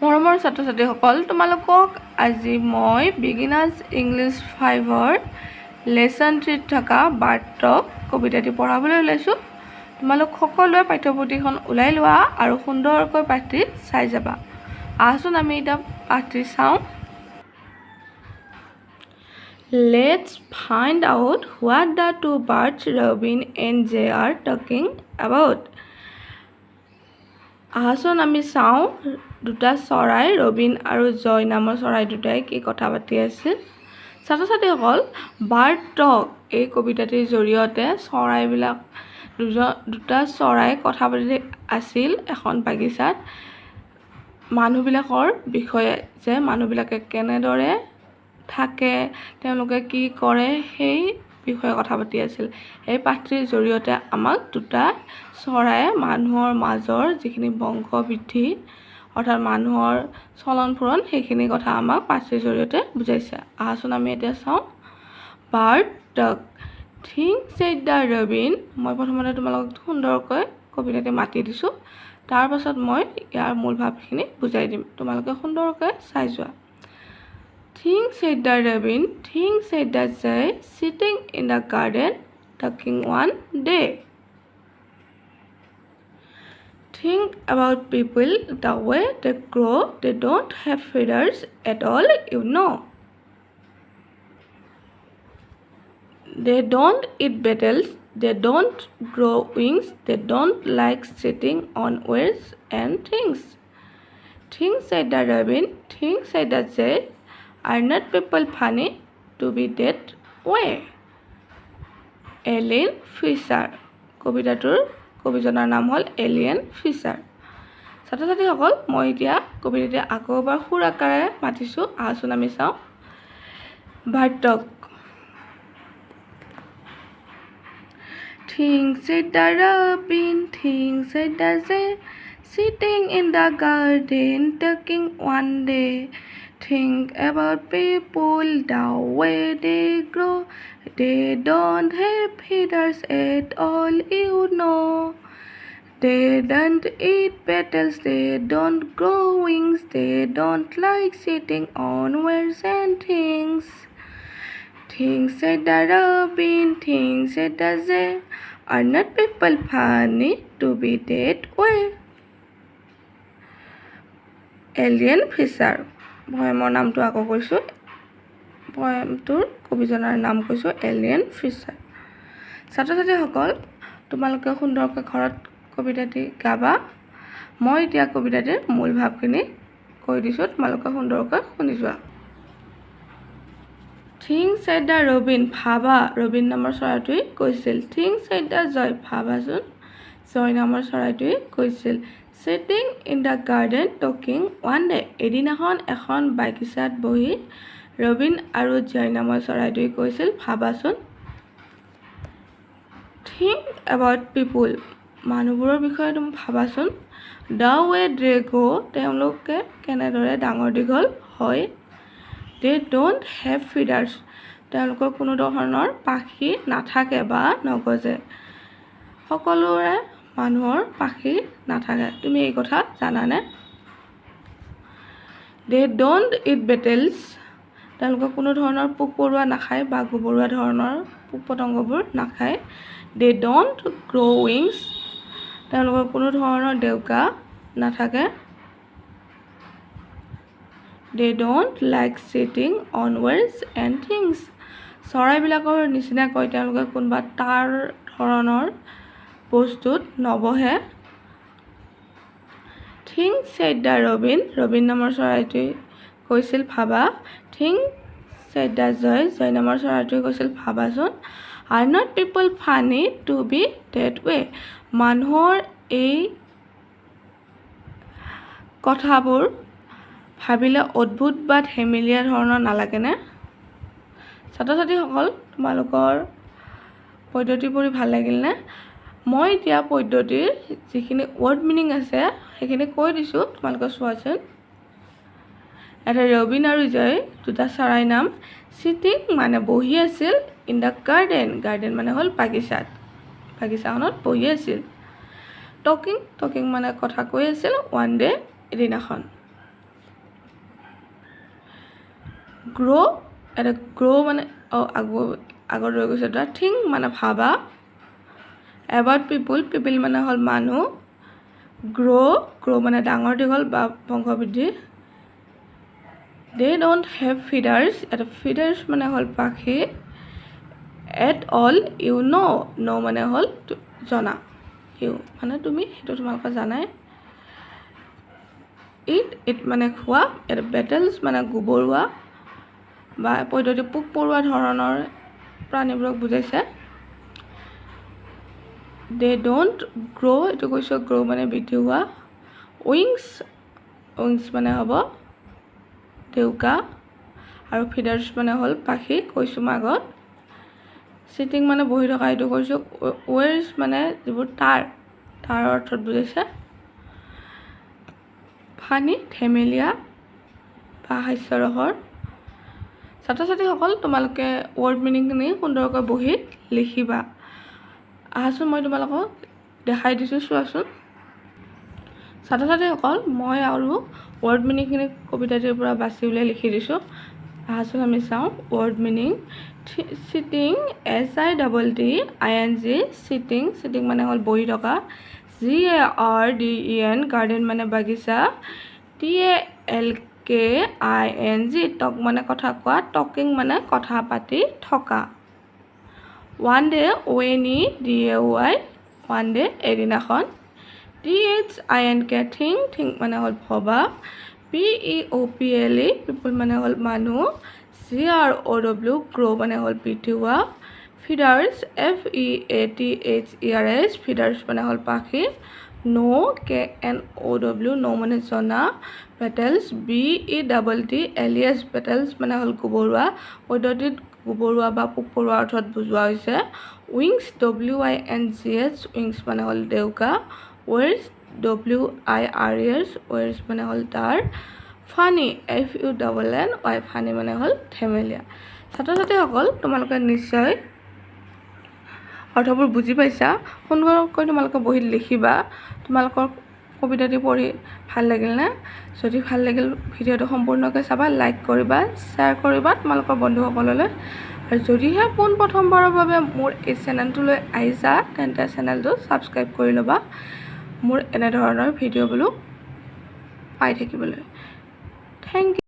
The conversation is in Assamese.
মৰমৰ ছাত্ৰ ছাত্ৰীসকল, তোমালোকক আজি মই বিগিনাৰ্ছ ইংলিছ 5ৰ লেচন 3ত থকা বাৰ্টক কবিতাটি পঢ়াবলৈ ওলাইছোঁ। তোমালোক সকলোৱে পাঠ্যপুথিখন ওলাই লোৱা আৰু সুন্দৰকৈ পাঠটি চাই যাবা। আহচোন আমি এতিয়া পাঠটি চাওঁ। Let's find out what the two birds Robin and Jay are talking about. আহচোন আমি চাওঁ দুটা চৰাই ৰবিন আৰু জয় নামৰ চৰাই দুটাই কি কথা পাতি আছিল। ছাত্ৰ ছাত্ৰীসকল, বাৰ্ড টক এই কবিতাটিৰ জৰিয়তে চৰাইবিলাক দুটা চৰাই কথা পাতি আছিল এখন বাগিচাত মানুহবিলাকৰ বিষয়ে, যে মানুহবিলাকে কেনেদৰে থাকে, তেওঁলোকে কি কৰে সেই বিষয়ে কথা পাতি আছিল। এই পাঠটিৰ জৰিয়তে আমাক দুটা চৰায়ে মানুহৰ মাজৰ যিখিনি বংশ বৃদ্ধি অৰ্থাৎ মানুহৰ চলন ফুৰণ সেইখিনি কথা আমাক পাঠটিৰ জৰিয়তে বুজাইছে। আহচোন আমি এতিয়া চাওঁ। Bird talk, things said the Robin. মই প্ৰথমতে তোমালোকক সুন্দৰকৈ কবিতাটি মাতি দিছোঁ, তাৰ পাছত মই ইয়াৰ মূল ভাৱখিনি বুজাই দিম, তোমালোকে সুন্দৰকৈ চাই যোৱা। Things said the robin, things said the jay, sitting in the garden, talking one day. Think about people, the way they grow, they don't have feathers at all, you know. They don't eat beetles, they don't grow wings, they don't like sitting on wires and things. Things said the robin, things said the jay, are not people funny to be that way? Alien feature. কবিতাটোৰ কবিজনৰ নাম হ'ল এলিয়েন ফিচাৰ। ছাত্ৰ ছাত্ৰীসকল, মই এতিয়া কবিতাটি আকৌ এবাৰ সুৰ আকাৰে মাতিছোঁ। আহচোন আমি চাওঁ। বাৰ্টক, Things said the robin, things said the jay, sitting in the garden, talking one day. Think about people, the way they grow, they don't have feathers at all, you know. They don't eat petals, they don't grow wings, they don't like sitting on wires and things. Things said the robin, things said the jay, are not people funny to be that way? Alien feature. পয়েমৰ নামটো আকৌ কৈছোঁ, পয়েমটোৰ কবিজনাৰ নাম কৈছোঁ এলিয়েন ফিচাৰ। ছাত্ৰ ছাত্ৰীসকল, তোমালোকে সুন্দৰকৈ ঘৰত কবিতাটি গাবা। মই এতিয়া কবিতাটিৰ মূল ভাৱখিনি কৈ দিছোঁ, তোমালোকে সুন্দৰকৈ শুনি যোৱা। Things said the robin, ভাবা, ৰবিন নামৰ চৰাইটোৱে কৈছিল। Things said the জয়, ভাবাচোন, জয় নামৰ চৰাইটোৱে কৈছিল। Sitting in the garden, talking one day, এদিনাখন এখন বাগিচাত বহি ৰবিন আৰু জয় নামৰ চৰাইটোৱে কৈছিল, ভাবাচোন। Think about people, মানুহবোৰৰ বিষয়ে তুমি ভাবাচোন। The way they grow, তেওঁলোকে কেনেদৰে ডাঙৰ দীঘল হয়। They don't have feathers, তেওঁলোকৰ কোনো ধৰণৰ পাখি নাথাকে বা নগজে। সকলোৰে মানুহৰ পাখি নাথাকে, তুমি এই কথা জানানে? They don't eat beetles, তেওঁলোকে কোনো ধৰণৰ পোক পৰুৱা নাখায় বা গোবৰুৱা ধৰণৰ পোক পতংগবোৰ নাখায়। They don't grow wings, তেওঁলোকৰ কোনো ধৰণৰ ডেউকা নাথাকে। They don't like sitting on wires and things, চৰাইবিলাকৰ নিচিনাকৈ তেওঁলোকে কোনোবা তাৰ ধৰণৰ বস্তুত নবহে। Things said the robin, Robin নামৰ চৰাইটোৱে কৈছিল, ভাবা। Things said the জয়, জয় নামৰ চৰাইটোৱে কৈছিল, ভাবাচোন। Are not people funny to be that way? মানুহৰ এই কথাবোৰ ভাবিলে অদ্ভুত বা ধেমেলীয়া ধৰণৰ নালাগেনে? ছাত্ৰ ছাত্ৰীসকল, তোমালোকৰ পদ্ধতি পঢ়ি ভাল লাগিলনে? মই এতিয়া পদ্ধতিৰ যিখিনি ৱৰ্ড মিনিং আছে সেইখিনি কৈ দিছোঁ, তোমালোকে চোৱাচোন। এটা ৰবিন আৰু জয় দুটা চৰাই নাম। চিটিং মানে বহি আছিল, ইন দ্য গাৰ্ডেন, গাৰ্ডেন মানে হ'ল বাগিচাত, বাগিচাখনত বহি আছিল। টকিং, টকিং মানে কথা কৈ আছিল, ওৱান ডে, এদিনাখন। গ্ৰ' এটা গ্ৰ' মানে আগত ৰৈ গৈছে এটা থিংক মানে ভাবা এবাউট পিপল মানে হ'ল মানুহ গ্ৰ' মানে ডাঙৰ দীঘল বা বংশবৃদ্ধি দে ডণ্ট হেভ ফিডাৰ্ছ এটা ফিডাৰ্ছ মানে হ'ল পাখি এট অল ইউ ন' মানে হ'ল জনা ইউ মানে তুমি সেইটো তোমালোকে জানাই ইট মানে খোৱা এটা বেটেলছ মানে গোবৰুৱা বা পদ্ধতি পোক পৰুৱা ধৰণৰ প্ৰাণীবোৰক বুজাইছে দে ডণ্ট গ্ৰ' এইটো কৈছোঁ গ্ৰ' মানে বৃদ্ধি হোৱা উইংছ মানে হ'ব ডেউকা আৰু ফিডাৰ্ছ মানে হ'ল পাখি কৈছোঁ মই আগত চিটিং মানে বহি থকা এইটো কৈছোঁ ৱেৰ্ছ মানে যিবোৰ তাৰ অৰ্থত বুজাইছে ফানি ধেমেলীয়া বা হাস্যৰসৰ ছাত্ৰ ছাত্ৰীসকল তোমালোকে ৱৰ্ড মিনিংখিনি সুন্দৰকৈ বহীত লিখিবা আহাচোন মই তোমালোকক দেখাই দিছোঁ চোৱাচোন ছাত্ৰ ছাত্ৰীসকল মই আৰু ৱৰ্ড মিনিংখিনি কবিতাটিৰ পৰা বাছি উলিয়াই লিখি দিছোঁ আহাচোন আমি চাওঁ word meaning cheating SITTING cheating মানে হ'ল বহি থকা GARDEN গাৰ্ডেন মানে বাগিচা TALKING টক মানে কথা কোৱা টকিং মানে কথা পাতি থকা one day ONEDAY one day এদিনাখন THINK থিংক মানে হ'ল ভবা PEOPLE পিপল মানে হ'ল মানুহ GROW গ্ৰ' মানে হ'ল বৃদ্ধি হোৱা ফিডাৰ্ছ FEATHERS ফিডাৰ্ছ মানে হ'ল পাখি KNOW ন' মানে জনা বেটেলছ BETTLES বেটেলছ মানে হ'ল গোবৰুৱা পদ্ধতিত গোবৰুৱা বা পোক পৰুৱা অৰ্থত বুজোৱা হৈছে উইংছ WINGS উইংছ মানে হ'ল ডেউকা ৱেৰ্ছ WIRES ৱেৰ্ছ মানে হ'ল তাৰ ফানি FUNNY ফানি মানে হ'ল ধেমেলীয়া ছাত্ৰ ছাত্ৰীসকল তোমালোকে নিশ্চয় অৰ্থবোৰ বুজি পাইছা সুন্দৰকৈ তোমালোকে বহীত লিখিবা তোমালোকৰ কবিতাটি পঢ়ি ভাল লাগিলনে যদি ভাল লাগিল ভিডিঅ'টো সম্পূৰ্ণকৈ চাবা লাইক কৰিবা শ্বেয়াৰ কৰিবা তোমালোকৰ বন্ধুসকললৈ আৰু যদিহে পোনপ্ৰথমবাৰৰ বাবে মোৰ এই চেনেলটোলৈ আহিছা তেন্তে চেনেলটো ছাবস্ক্ৰাইব কৰি ল'বা মোৰ এনেধৰণৰ ভিডিঅ'বোৰ পাই থাকিবলৈ থেংক ইউ